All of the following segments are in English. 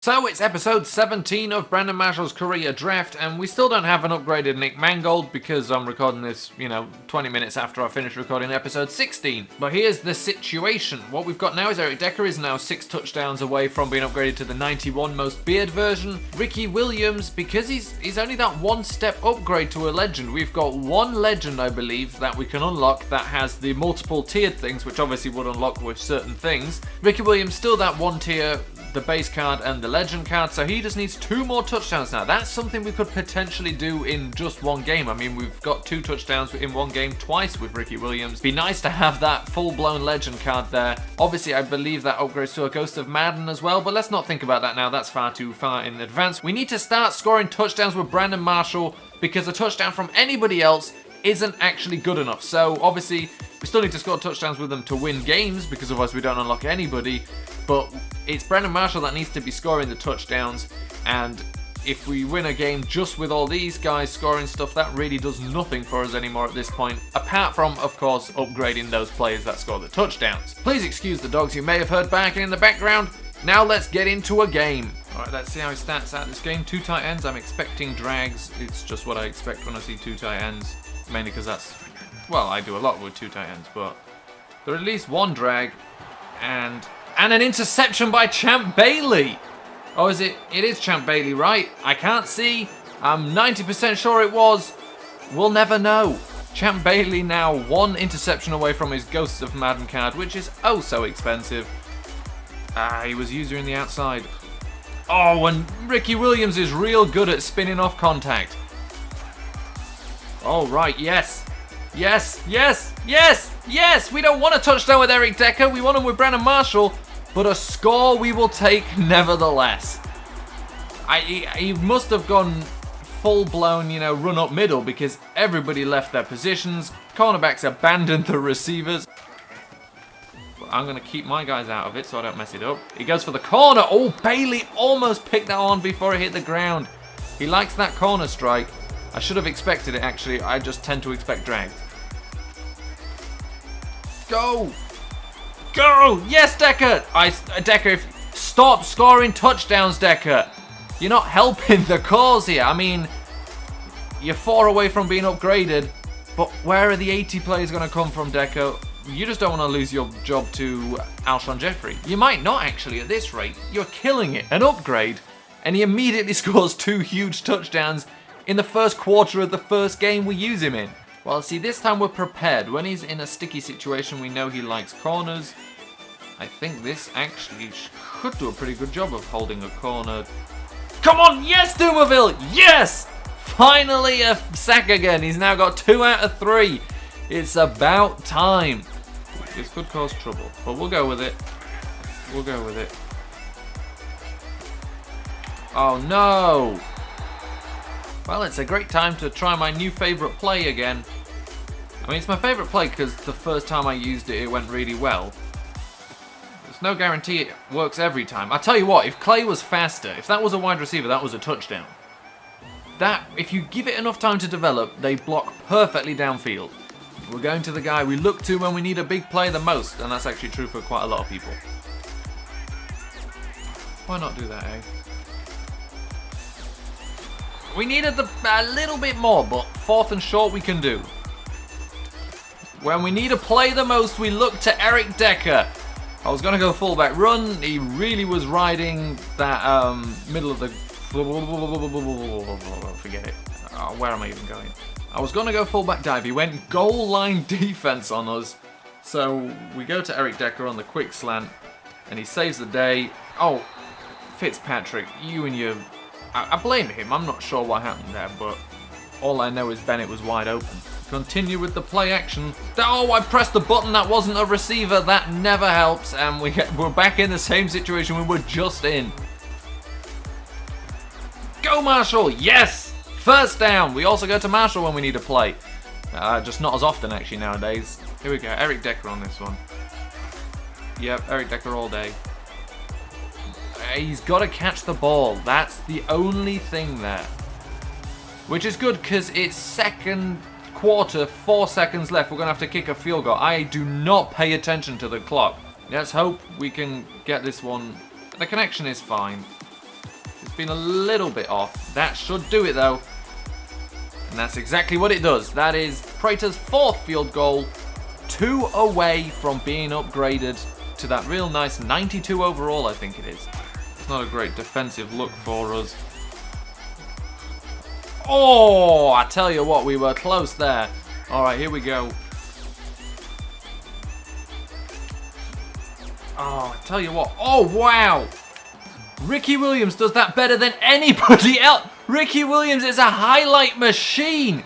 So it's episode 17 of Brandon Marshall's Career Draft, and we still don't have an upgraded Nick Mangold because I'm recording this, 20 minutes after I finished recording episode 16. But here's the situation. What we've got now is Eric Decker is now 6 touchdowns away from being upgraded to the 91 most beard version. Ricky Williams, because he's only that one step upgrade to a legend, we've got one legend, I believe, that we can unlock that has the multiple tiered things, which obviously would unlock with certain things. Ricky Williams still that one tier, the base card and the legend card, so he just needs 2 more touchdowns now. That's something we could potentially do in just one game. I mean, we've got 2 touchdowns in one game twice with Ricky Williams. Be nice to have that full-blown legend card there. Obviously, I believe that upgrades to a Ghost of Madden as well, but let's not think about that now. That's far too far in advance. We need to start scoring touchdowns with Brandon Marshall because a touchdown from anybody else isn't actually good enough. So, obviously, we still need to score touchdowns with them to win games because otherwise we don't unlock anybody. But it's Brandon Marshall that needs to be scoring the touchdowns, and if we win a game just with all these guys scoring stuff, that really does nothing for us anymore at this point, apart from, of course, upgrading those players that score the touchdowns. Please excuse the dogs you may have heard barking in the background. Now let's get into a game. Alright, let's see how he starts out this game. 2 tight ends, I'm expecting drags. It's just what I expect when I see 2 tight ends, mainly because that's, well, I do a lot with 2 tight ends, but there are at least 1 drag, and an interception by Champ Bailey. Oh, is it? It is Champ Bailey, right? I can't see. I'm 90% sure it was. We'll never know. Champ Bailey now 1 interception away from his Ghosts of Madden card, which is oh so expensive. He was user in the outside. Oh, and Ricky Williams is real good at spinning off contact. Oh, right, yes. Yes, yes, yes, yes! We don't want a touchdown with Eric Decker. We want him with Brandon Marshall. But a score we will take nevertheless. He must have gone full-blown, run up middle because everybody left their positions. Cornerbacks abandoned the receivers. But I'm going to keep my guys out of it so I don't mess it up. He goes for the corner. Oh, Bailey almost picked that on before it hit the ground. He likes that corner strike. I should have expected it, actually. I just tend to expect drags. Go! Go! Yes, Decker! Decker, stop scoring touchdowns, Decker. You're not helping the cause here. I mean, you're 4 away from being upgraded, but where are the 80 players going to come from, Decker? You just don't want to lose your job to Alshon Jeffrey. You might not, actually, at this rate. You're killing it. An upgrade, and he immediately scores 2 huge touchdowns in the first quarter of the first game we use him in. Well, see, this time we're prepared. When he's in a sticky situation, we know he likes corners. I think this actually could do a pretty good job of holding a corner. Come on, yes, Doomerville, yes! Finally a sack again. He's now got 2 out of 3. It's about time. This could cause trouble, but we'll go with it. We'll go with it. Oh, no! Well, it's a great time to try my new favourite play again. I mean, it's my favourite play because the first time I used it, it went really well. There's no guarantee it works every time. I tell you what, if Clay was faster, if that was a wide receiver, that was a touchdown. If you give it enough time to develop, they block perfectly downfield. We're going to the guy we look to when we need a big play the most, and that's actually true for quite a lot of people. Why not do that, eh? We needed a little bit more, but 4th and short we can do. When we need a play the most, we look to Eric Decker. I was going to go fullback run. He really was riding that middle of the... Forget it. Oh, where am I even going? I was going to go fullback dive. He went goal line defense on us. So we go to Eric Decker on the quick slant, and he saves the day. Oh, Fitzpatrick, you and your... I blame him. I'm not sure what happened there, but all I know is Bennett was wide open. Continue with the play action. Oh, I pressed the button. That wasn't a receiver. That never helps, and we're back in the same situation we were just in. Go, Marshall! Yes! First down. We also go to Marshall when we need a play. Just not as often, actually, nowadays. Here we go. Eric Decker on this one. Yep, Eric Decker all day. He's got to catch the ball. That's the only thing there. Which is good because it's second quarter, 4 seconds left. We're going to have to kick a field goal. I do not pay attention to the clock. Let's hope we can get this one. The connection is fine. It's been a little bit off. That should do it though. And that's exactly what it does. That is Prater's 4th field goal. 2 away from being upgraded to that real nice 92 overall, I think it is. It's not a great defensive look for us. Oh, I tell you what, we were close there. All right, here we go. Oh, I tell you what. Oh, wow. Ricky Williams does that better than anybody else. Ricky Williams is a highlight machine.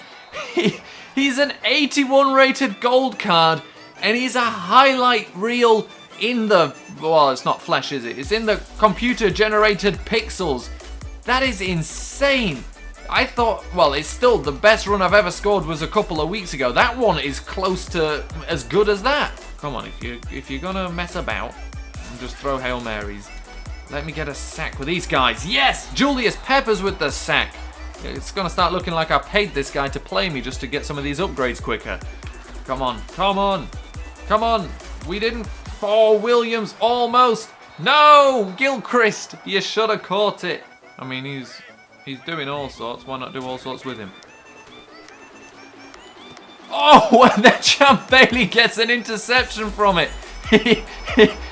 He's an 81 rated gold card, and he's a highlight reel in the, well, it's not Flash, is it? It's in the computer generated pixels. That is insane. I thought, well, it's still the best run I've ever scored was a couple of weeks ago. That one is close to as good as that. Come on, if you're gonna mess about and just throw Hail Marys, let me get a sack with these guys. Yes, Julius Peppers with the sack. It's gonna start looking like I paid this guy to play me just to get some of these upgrades quicker. Come on, come on, come on. We didn't. Oh, Williams, almost. No, Gilchrist, you should have caught it. I mean, he's doing all sorts. Why not do all sorts with him? Oh, and then Champ Bailey gets an interception from it.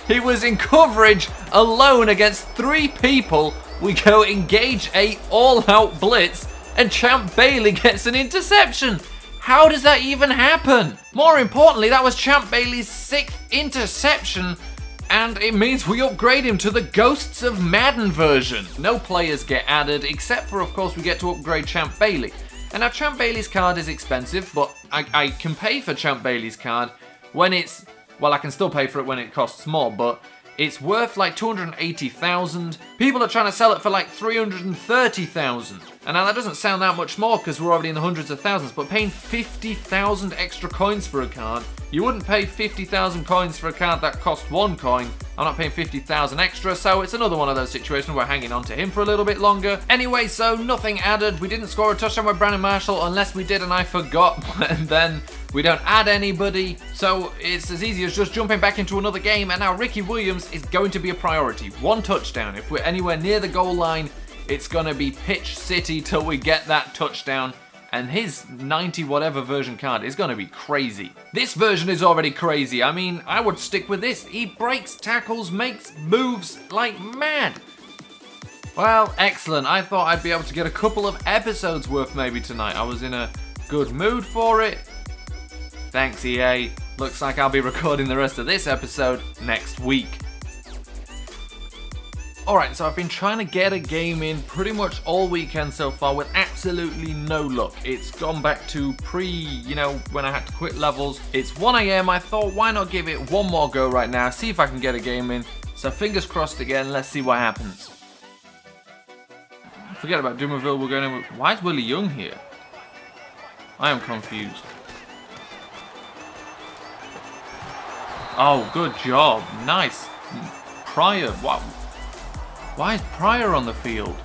He was in coverage alone against 3 people. We go engage a all-out blitz, and Champ Bailey gets an interception. How does that even happen? More importantly, that was Champ Bailey's 6th interception, and it means we upgrade him to the Ghosts of Madden version. No players get added, except for, of course, we get to upgrade Champ Bailey. And now Champ Bailey's card is expensive, but I can pay for Champ Bailey's card when it's, well, I can still pay for it when it costs more, but it's worth like 280,000. People are trying to sell it for like 330,000. And now that doesn't sound that much more because we're already in the hundreds of thousands, but paying 50,000 extra coins for a card, you wouldn't pay 50,000 coins for a card that cost 1 coin. I'm not paying 50,000 extra, so it's another one of those situations where we're hanging on to him for a little bit longer. Anyway, so nothing added. We didn't score a touchdown with Brandon Marshall unless we did and I forgot, and then we don't add anybody. So it's as easy as just jumping back into another game, and now Ricky Williams is going to be a priority. 1 touchdown. If we're anywhere near the goal line, it's going to be pitch city till we get that touchdown. And his 90 whatever version card is going to be crazy. This version is already crazy. I mean, I would stick with this. He breaks tackles, makes moves like mad. Well, excellent. I thought I'd be able to get a couple of episodes worth maybe tonight. I was in a good mood for it. Thanks, EA. Looks like I'll be recording the rest of this episode next week. Alright, so I've been trying to get a game in pretty much all weekend so far with absolutely no luck. It's gone back to when I had to quit levels. It's 1 AM, I thought why not give it one more go right now, see if I can get a game in. So fingers crossed again, let's see what happens. Forget about Doomerville, we're going in with... Why is Willie Young here? I am confused. Oh, good job. Nice. Pryor, wow. Why is Pryor on the field?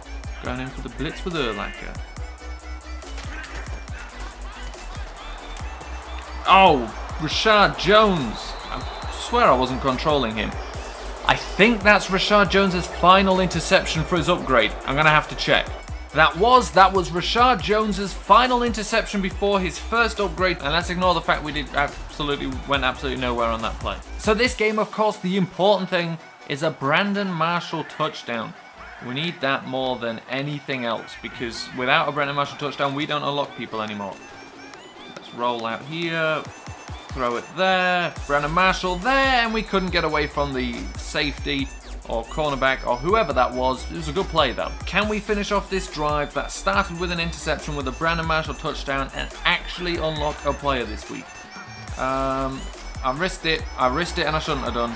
Going in for the blitz with Urlacher. Oh, Rashard Jones. I swear I wasn't controlling him. I think that's Rashard Jones's final interception for his upgrade. I'm going to have to check. That was Rashard Jones's final interception before his first upgrade, and let's ignore the fact we went absolutely nowhere on that play. So this game, of course, the important thing is a Brandon Marshall touchdown. We need that more than anything else, because without a Brandon Marshall touchdown, we don't unlock people anymore. Let's roll out here, throw it there, Brandon Marshall there, and we couldn't get away from the safety or cornerback or whoever that was. It was a good play though. Can we finish off this drive that started with an interception with a Brandon Marshall touchdown and actually unlock a player this week? I risked it and I shouldn't have done.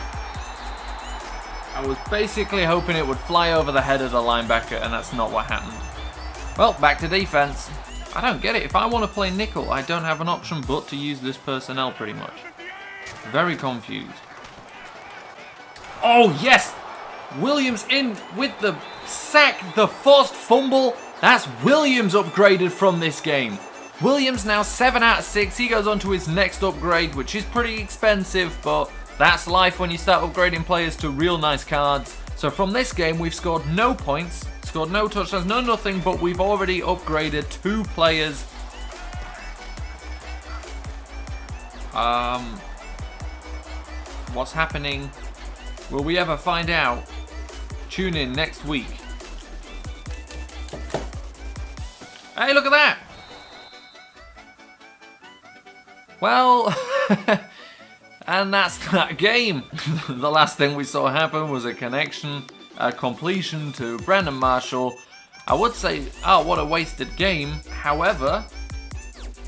I was basically hoping it would fly over the head of the linebacker, and that's not what happened. Well, back to defense. I don't get it. If I want to play nickel, I don't have an option but to use this personnel pretty much. Very confused. Oh, yes! Williams in with the sack, the forced fumble. That's Williams upgraded from this game. Williams now 7 out of 6. He goes on to his next upgrade, which is pretty expensive, but that's life when you start upgrading players to real nice cards. So from this game, we've scored no points. scored no touchdowns, no nothing, but we've already upgraded 2 players. What's happening? Will we ever find out? Tune in next week. Hey, look at that! Well, and that's that game. The last thing we saw happen was a completion to Brandon Marshall. I would say, oh, what a wasted game. However,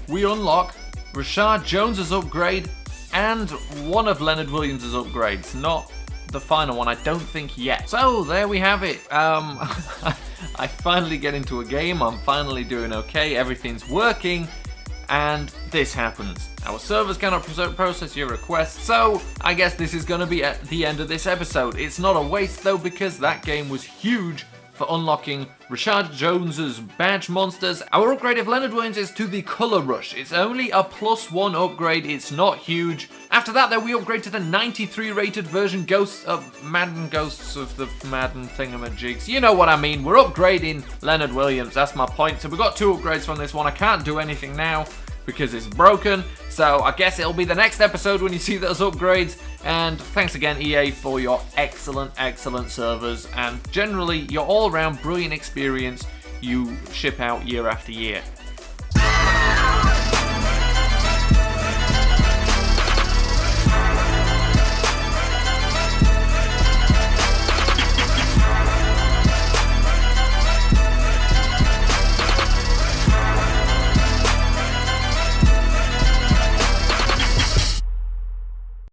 we unlock Rashard Jones's upgrade and one of Leonard Williams' upgrades. Not the final one, I don't think yet. So there we have it. I finally get into a game. I'm finally doing okay. Everything's working. And this happens. Our servers cannot process your request, so I guess this is going to be at the end of this episode. It's not a waste though, because that game was huge for unlocking Rashard Jones's badge monsters. Our upgrade of Leonard Williams is to the Color Rush. It's only a +1 upgrade, it's not huge. After that though, we upgrade to the 93 rated version Ghosts of Madden, Ghosts of the Madden thingamajigs. You know what I mean, we're upgrading Leonard Williams, that's my point. So we've got 2 upgrades from this one. I can't do anything now because it's broken, so I guess it'll be the next episode when you see those upgrades. And thanks again, EA, for your excellent servers and generally your all-around brilliant experience you ship out year after year.